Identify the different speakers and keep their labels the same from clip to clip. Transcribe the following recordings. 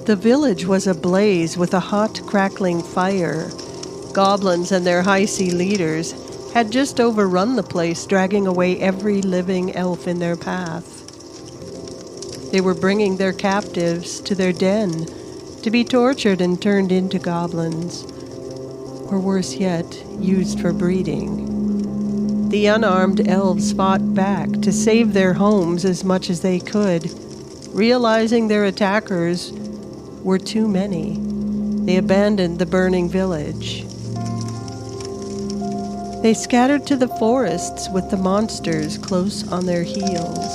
Speaker 1: The village was ablaze with a hot, crackling fire. Goblins and their high sea leaders had just overrun the place, dragging away every living elf in their path. They were bringing their captives to their den to be tortured and turned into goblins, or worse yet, used for breeding. The unarmed elves fought back to save their homes as much as they could, realizing their attackers were too many. They abandoned the burning village. They scattered to the forests with the monsters close on their heels.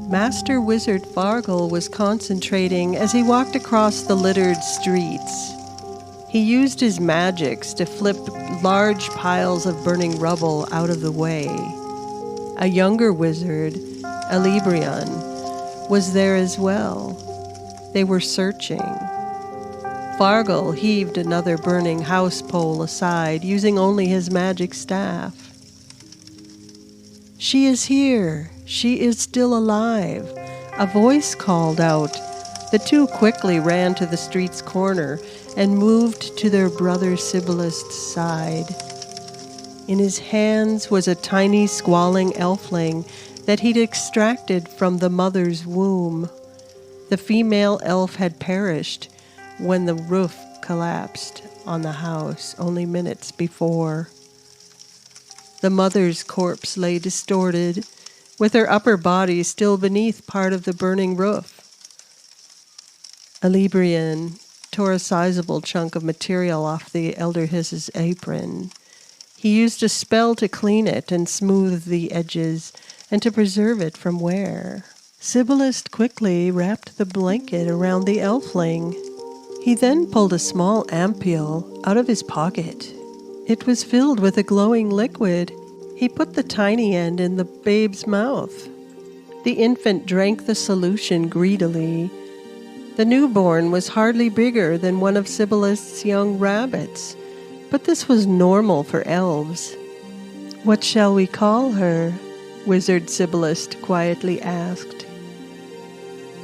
Speaker 1: Master Wizard Farghal was concentrating as he walked across the littered streets. He used his magics to flip large piles of burning rubble out of the way. A younger wizard, Elvenkin, was there as well. They were searching. Farghal heaved another burning house pole aside, using only his magic staff. "She is here. She is still alive," a voice called out. The two quickly ran to the street's corner and moved to their brother Sibylist's side. In his hands was a tiny squalling elfling that he'd extracted from the mother's womb. The female elf had perished when the roof collapsed on the house only minutes before. The mother's corpse lay distorted, with her upper body still beneath part of the burning roof. Elvenkin tore a sizable chunk of material off the elderhis's apron. He used a spell to clean it and smooth the edges, and to preserve it from wear. Sibylist quickly wrapped the blanket around the elfling. He then pulled a small ampoule out of his pocket. It was filled with a glowing liquid. He put the tiny end in the babe's mouth. The infant drank the solution greedily. The newborn was hardly bigger than one of Sibylist's young rabbits, but this was normal for elves. "What shall we call her?" Wizard Sibylist quietly asked.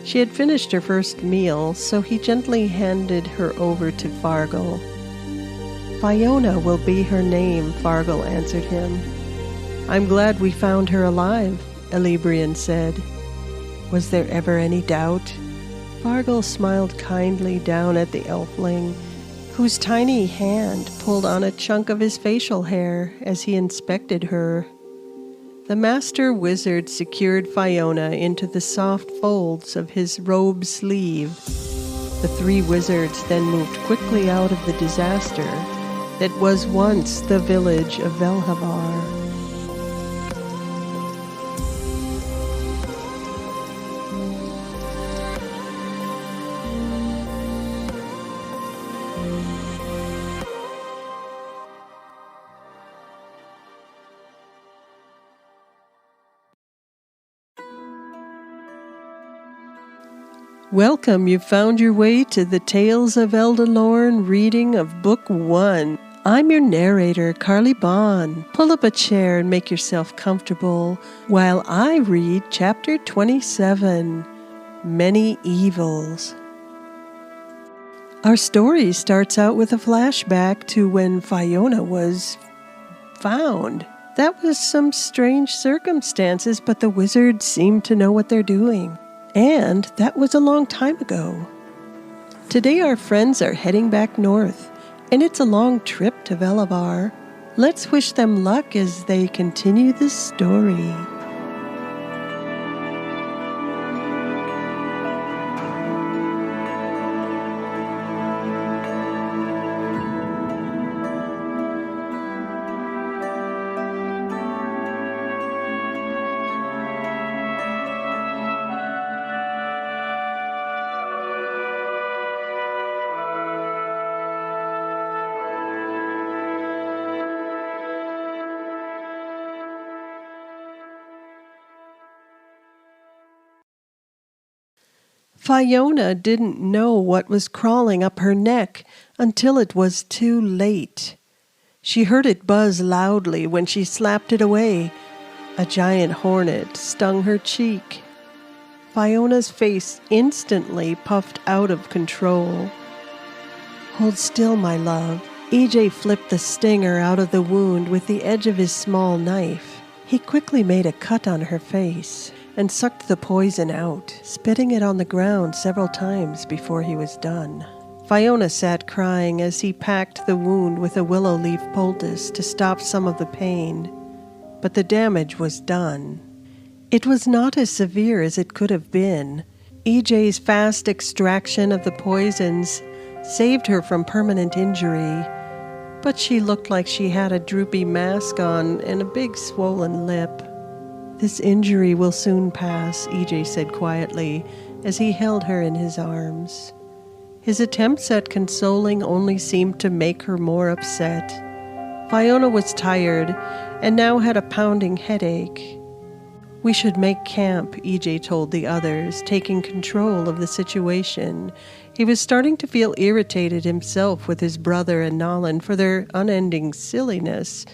Speaker 1: She had finished her first meal, so he gently handed her over to Farghal. "Fionna will be her name," Farghal answered him. "I'm glad we found her alive," Elvenkin said. "Was there ever any doubt?" Farghal smiled kindly down at the elfling, whose tiny hand pulled on a chunk of his facial hair as he inspected her. The master wizard secured Fionna into the soft folds of his robe sleeve. The three wizards then moved quickly out of the disaster that was once the village of Velhavar. Welcome, you've found your way to the Tales of Elderlorn reading of Book 1. I'm your narrator, Karleigh. Pull up a chair and make yourself comfortable while I read Chapter 27, Many Evils. Our story starts out with a flashback to when Fionna was found. That was some strange circumstances, but the wizards seem to know what they're doing. And that was a long time ago. Today our friends are heading back north, and it's a long trip to Velhavar. Let's wish them luck as they continue this story. Fionna didn't know what was crawling up her neck until it was too late. She heard it buzz loudly when she slapped it away. A giant hornet stung her cheek. Fiona's face instantly puffed out of control. "Hold still, my love." EJ flipped the stinger out of the wound with the edge of his small knife. He quickly made a cut on her face and sucked the poison out, spitting it on the ground several times before he was done. Fionna sat crying as he packed the wound with a willow leaf poultice to stop some of the pain, but the damage was done. It was not as severe as it could have been. EJ's fast extraction of the poisons saved her from permanent injury, but she looked like she had a droopy mask on and a big swollen lip. "This injury will soon pass," EJ said quietly as he held her in his arms. His attempts at consoling only seemed to make her more upset. Fionna was tired and now had a pounding headache. "We should make camp," EJ told the others, taking control of the situation. He was starting to feel irritated himself with his brother and Naalin for their unending silliness.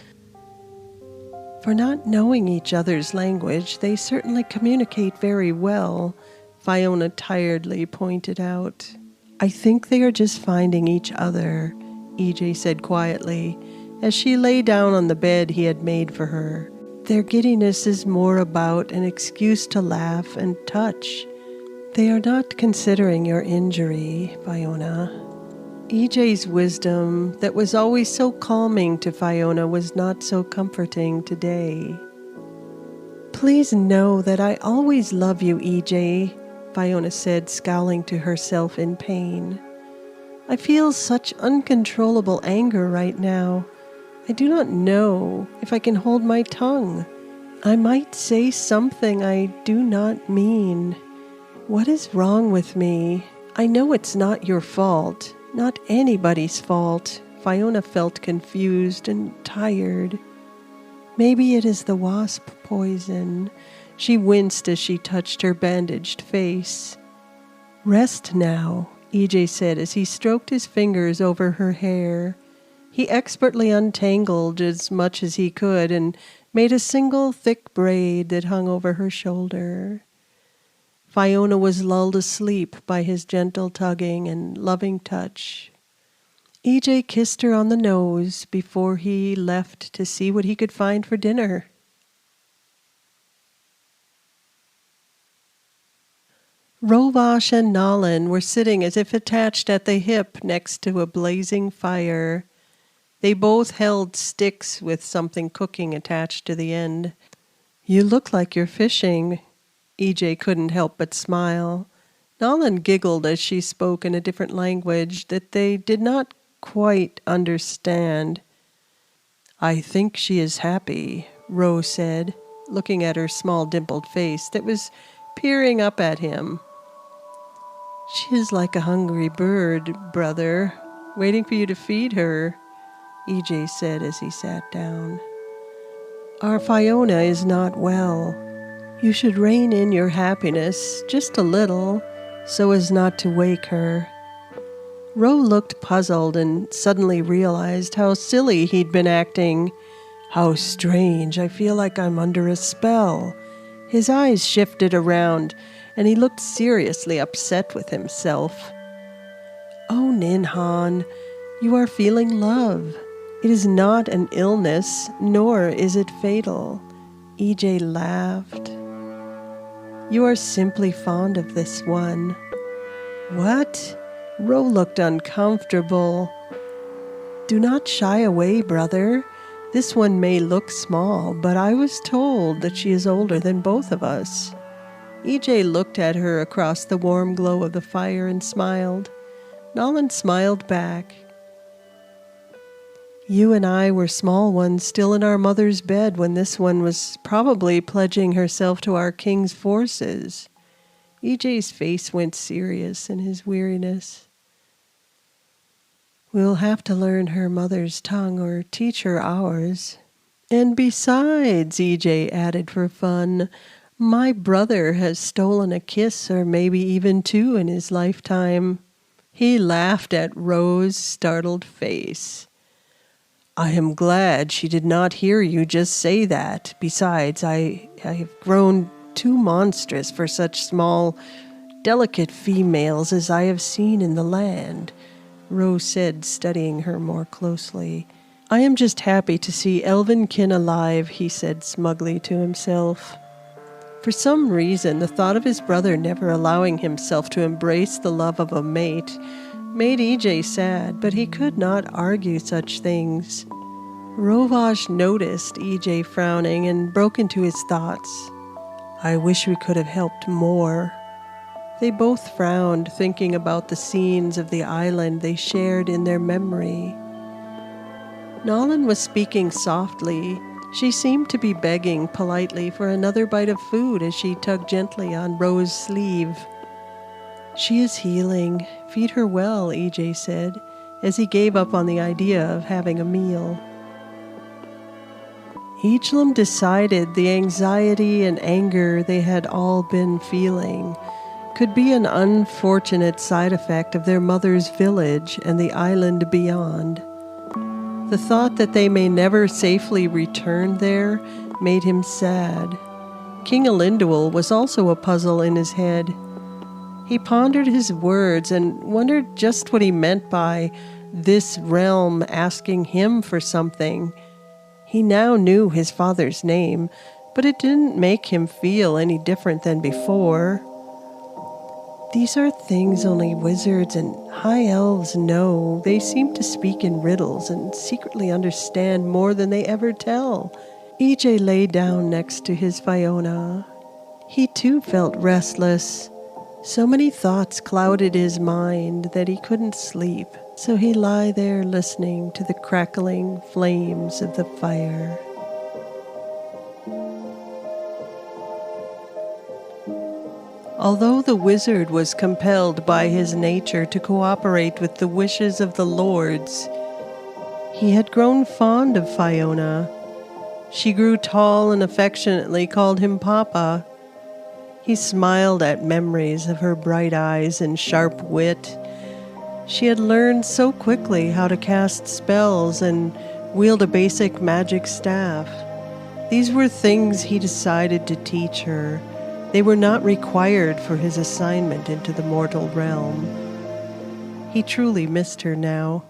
Speaker 1: "For not knowing each other's language, they certainly communicate very well," Fionna tiredly pointed out. "I think they are just finding each other," EJ said quietly, as she lay down on the bed he had made for her. "Their giddiness is more about an excuse to laugh and touch. They are not considering your injury, Fionna." EJ's wisdom, that was always so calming to Fionna, was not so comforting today. "Please know that I always love you, EJ," Fionna said, scowling to herself in pain. "I feel such uncontrollable anger right now. I do not know if I can hold my tongue. I might say something I do not mean. What is wrong with me? I know it's not your fault, not anybody's fault." Fionna felt confused and tired. "Maybe it is the wasp poison." She winced as she touched her bandaged face. "Rest now," EJ said as he stroked his fingers over her hair. He expertly untangled as much as he could and made a single thick braid that hung over her shoulder. Fionna was lulled asleep by his gentle tugging and loving touch. EJ kissed her on the nose before he left to see what he could find for dinner. Roevash and Naalin were sitting as if attached at the hip next to a blazing fire. They both held sticks with something cooking attached to the end. "You look like you're fishing." EJ couldn't help but smile. Naalin giggled as she spoke in a different language that they did not quite understand. "I think she is happy," Roe said, looking at her small dimpled face that was peering up at him. "She is like a hungry bird, brother, waiting for you to feed her," EJ said as he sat down. "Our Fionna is not well. You should rein in your happiness just a little, so as not to wake her." Roe looked puzzled and suddenly realized how silly he'd been acting. "How strange, I feel like I'm under a spell." His eyes shifted around, and he looked seriously upset with himself. "Oh, Ninhan, you are feeling love. It is not an illness, nor is it fatal." EJ laughed. "You are simply fond of this one." "What?" Roe looked uncomfortable. "Do not shy away, brother. This one may look small, but I was told that she is older than both of us." EJ looked at her across the warm glow of the fire and smiled. Naalin smiled back. "You and I were small ones still in our mother's bed when this one was probably pledging herself to our king's forces." EJ's face went serious in his weariness. "We'll have to learn her mother's tongue or teach her ours. And besides," EJ added for fun, "my brother has stolen a kiss or maybe even two in his lifetime." He laughed at Roe's startled face. "I am glad she did not hear you just say that. Besides, I have grown too monstrous for such small, delicate females as I have seen in the land," Rose said, studying her more closely. "I am just happy to see Elvenkin alive," he said smugly to himself. For some reason, the thought of his brother never allowing himself to embrace the love of a mate made EJ sad, but he could not argue such things. Roevash noticed EJ frowning and broke into his thoughts. "I wish we could have helped more." They both frowned, thinking about the scenes of the island they shared in their memory. Naalin was speaking softly. She seemed to be begging politely for another bite of food as she tugged gently on Rose's sleeve. "She is healing. Feed her well," EJ said, as he gave up on the idea of having a meal. Edhellim decided the anxiety and anger they had all been feeling could be an unfortunate side effect of their mother's village and the island beyond. The thought that they may never safely return there made him sad. King Elendil was also a puzzle in his head. He pondered his words and wondered just what he meant by this realm asking him for something. He now knew his father's name, but it didn't make him feel any different than before. "These are things only wizards and high elves know. They seem to speak in riddles and secretly understand more than they ever tell." EJ lay down next to his Fionna. He too felt restless. So many thoughts clouded his mind that he couldn't sleep, so he lay there listening to the crackling flames of the fire. Although the wizard was compelled by his nature to cooperate with the wishes of the lords, he had grown fond of Fionna. She grew tall and affectionately called him Papa. He smiled at memories of her bright eyes and sharp wit. She had learned so quickly how to cast spells and wield a basic magic staff. These were things he decided to teach her. They were not required for his assignment into the mortal realm. He truly missed her now.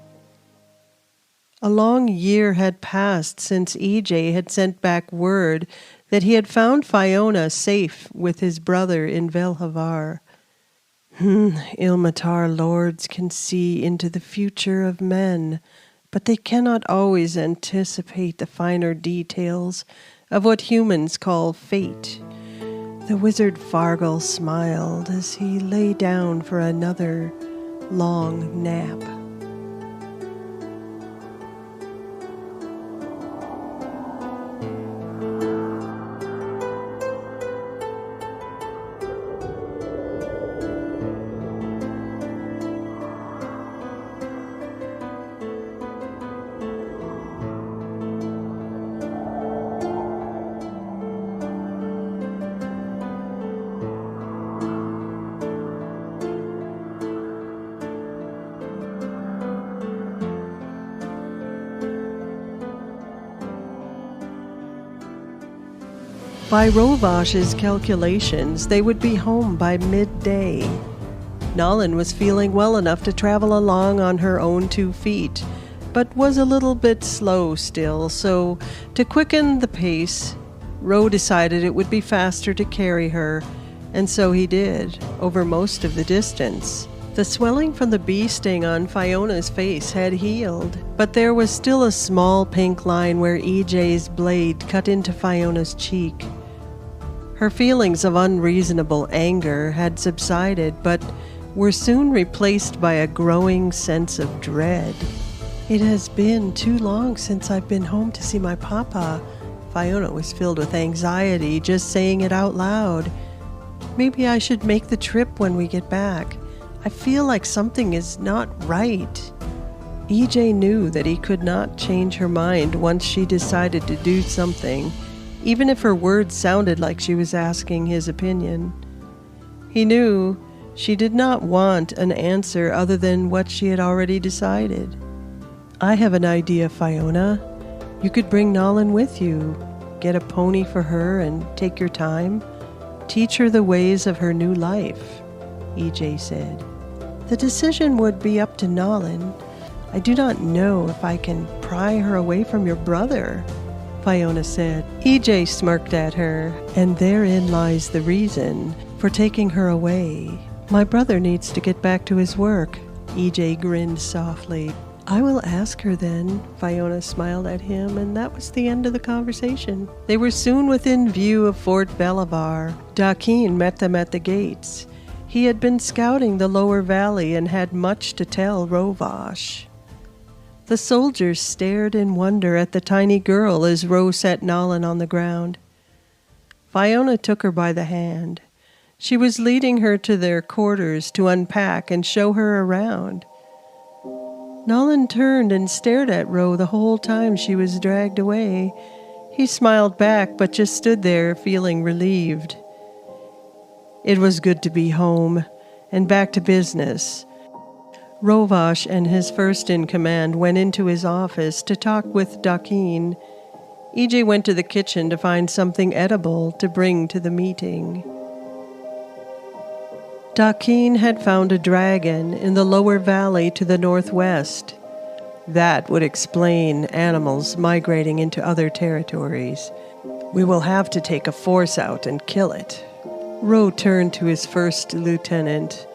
Speaker 1: A long year had passed since EJ had sent back word that he had found Fionna safe with his brother in Velhavar. Ilmatar lords can see into the future of men, but they cannot always anticipate the finer details of what humans call fate. The wizard Farghal smiled as he lay down for another long nap. By Roevash's calculations, they would be home by midday. Naalin was feeling well enough to travel along on her own 2 feet, but was a little bit slow still, so to quicken the pace, Roe decided it would be faster to carry her, and so he did, over most of the distance. The swelling from the bee sting on Fiona's face had healed, but there was still a small pink line where EJ's blade cut into Fiona's cheek. Her feelings of unreasonable anger had subsided, but were soon replaced by a growing sense of dread. "It has been too long since I've been home to see my papa." Fionna was filled with anxiety just saying it out loud. "Maybe I should make the trip when we get back. I feel like something is not right." EJ knew that he could not change her mind once she decided to do something, even if her words sounded like she was asking his opinion. He knew she did not want an answer other than what she had already decided. "I have an idea, Fionna. You could bring Naalin with you, get a pony for her, and take your time. Teach her the ways of her new life, EJ said. The decision would be up to Naalin. I do not know if I can pry her away from your brother, Fionna said. EJ smirked at her, and therein lies the reason for taking her away. My brother needs to get back to his work. EJ grinned softly. I will ask her then, Fionna smiled at him, and that was the end of the conversation. They were soon within view of Fort Valavar. Dakein met them at the gates. He had been scouting the lower valley and had much to tell Roevash. The soldiers stared in wonder at the tiny girl as Ro set Naalin on the ground. Fionna took her by the hand. She was leading her to their quarters to unpack and show her around. Naalin turned and stared at Ro the whole time she was dragged away. He smiled back, but just stood there feeling relieved. It was good to be home and back to business. Roevash and his first-in-command went into his office to talk with Dakein. EJ went to the kitchen to find something edible to bring to the meeting. Dakein had found a dragon in the lower valley to the northwest. That would explain animals migrating into other territories. We will have to take a force out and kill it. Ro turned to his first lieutenant.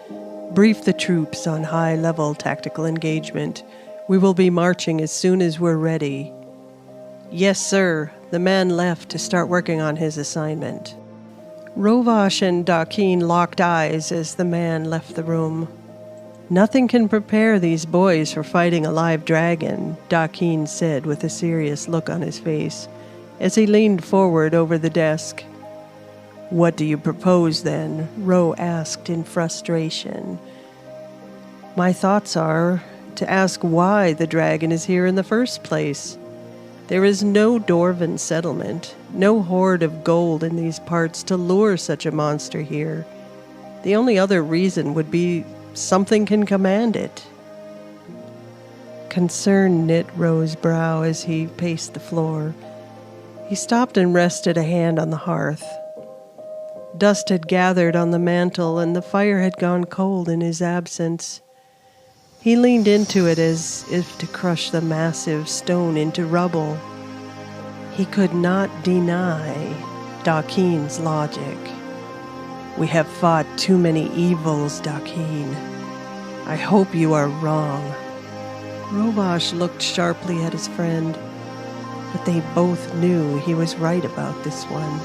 Speaker 1: Brief the troops on high-level tactical engagement. We will be marching as soon as we're ready. Yes, sir. The man left to start working on his assignment. Roevash and Dakein locked eyes as the man left the room. Nothing can prepare these boys for fighting a live dragon, Dakein said with a serious look on his face, as he leaned forward over the desk. What do you propose, then? Ro asked in frustration. My thoughts are to ask why the dragon is here in the first place. There is no dwarven settlement, no hoard of gold in these parts to lure such a monster here. The only other reason would be something can command it. Concern knit Ro's brow as he paced the floor. He stopped and rested a hand on the hearth. Dust had gathered on the mantel, and the fire had gone cold in his absence. He leaned into it as if to crush the massive stone into rubble. He could not deny Dakein's logic. We have fought too many evils, Dakein. I hope you are wrong. Roevash looked sharply at his friend, but they both knew he was right about this one.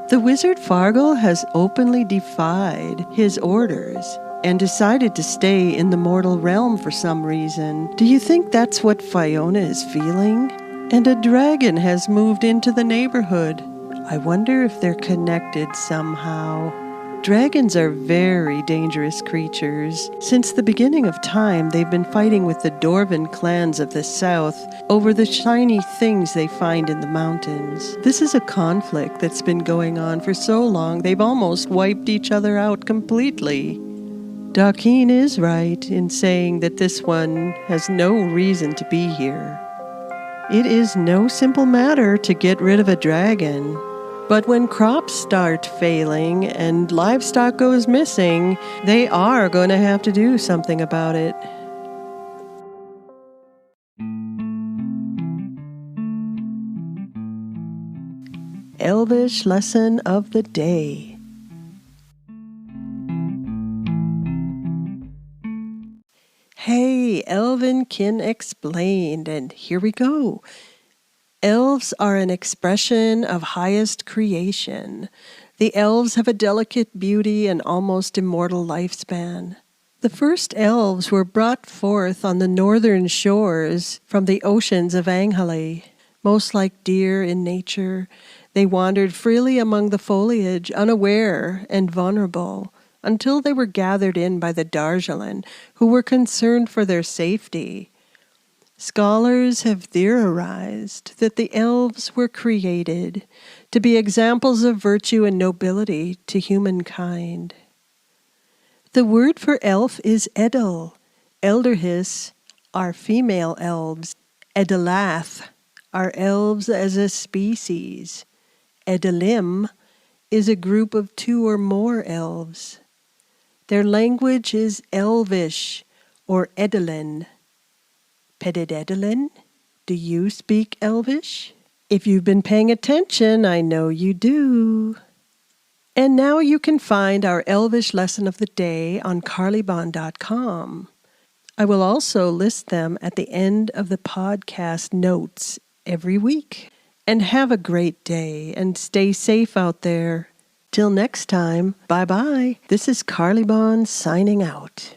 Speaker 1: The wizard Farghal has openly defied his orders and decided to stay in the mortal realm for some reason. Do you think that's what Fionna is feeling? And a dragon has moved into the neighborhood. I wonder if they're connected somehow. Dragons are very dangerous creatures. Since the beginning of time, they've been fighting with the dwarven clans of the south over the shiny things they find in the mountains. This is a conflict that's been going on for so long they've almost wiped each other out completely. Dakein is right in saying that this one has no reason to be here. It is no simple matter to get rid of a dragon. But when crops start failing and livestock goes missing, they are going to have to do something about it. Elvish lesson of the day. Hey, Elvenkin explained, and here we go. Elves are an expression of highest creation. The elves have a delicate beauty and almost immortal lifespan. The first elves were brought forth on the northern shores from the oceans of Angeli. Most like deer in nature, they wandered freely among the foliage, unaware and vulnerable, until they were gathered in by the Darjal'n, who were concerned for their safety. Scholars have theorized that the elves were created to be examples of virtue and nobility to humankind. The word for elf is edhel. Elderhis are female elves. Edhelath are elves as a species. Edhellim is a group of 2 or more elves. Their language is elvish or Edhellen. Petted Edhellen, do you speak elvish? If you've been paying attention, I know you do. And now you can find our Elvish lesson of the day on karleighbond.com. I will also list them at the end of the podcast notes every week. And have a great day and stay safe out there. Till next time, bye-bye. This is Karleigh Bond signing out.